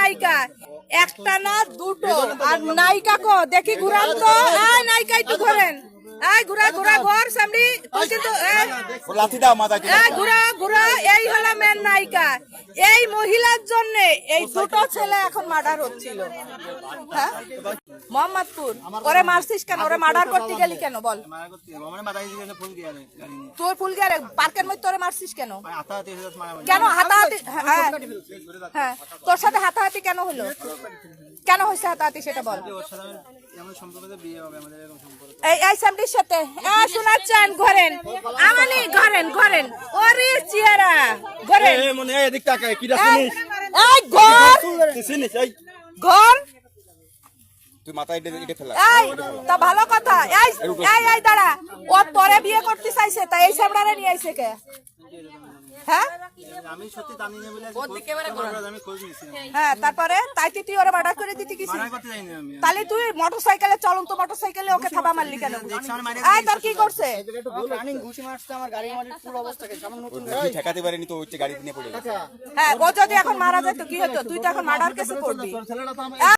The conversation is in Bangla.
নায়িকা, একটা না দুটো। আর নায়িকা কো দেখি ঘুরান তো, এই নায়িকা একটু ঘোরেন, এই ঘুরা ঘুরা ঘর সামনে তুই কিন্তু লাথি দাও মাথা কি এই ঘুরা ঘুরা। এই হলো মেন নায়িকা। এই মহিলার জন্য এই দুটো ছেলে এখন মার্ডার হচ্ছিল। হ্যাঁ মোহাম্মদপুর, ওরে মারছিস কেন? ওরে মার্ডার করতে গেলি কেন বল? তোর ফুল গিয়ে পার্কের মধ্যে তোরে মারছিস কেন? কেন হাতাহাতি? হ্যাঁ হ্যাঁ, তোর সাথে হাতাহাতি কেন হলো? কেন হয়েছে হাতাহাতি সেটা বল। এই সামনের সাথে শোনাচ্ছেন ঘরেন, আমানি ঘরেন ঘরেন, ওরে চেহারা ঘরেন। এই ঘর তুই মাথা এটা ফেলা। এই তা ভালো কথা। এই এই দাঁড়া, ও তোরে বিয়ে করতে চাইছে, তা এই সামরারে নিয়ে আইছে কে? হ্যাঁ আমি সত্যি জানি না বলে আমি খোঁজ নিছি। হ্যাঁ, তারপরে তাই তুই ওরে মার্ডার করে দিতে গেছিস? মানা করতে যাইনি আমি। তাহলে তুই মোটরসাইকেলে চলন্ত মোটরসাইকেলে ওকে থাবা মারলি কেন? এই তোর কি করছে? রানিং ঘুষি মারছে আমার গাড়ি মাটির পুরো অবস্থাকে সামনে নতুন তুই ঠেকাতে পারিনি তো হচ্ছে গাড়ি নিয়ে পড়ে গেছে। হ্যাঁ, ও যদি এখন মারা যেত কি হতো? তুই তো এখন মার্ডার কেসে পড়বি।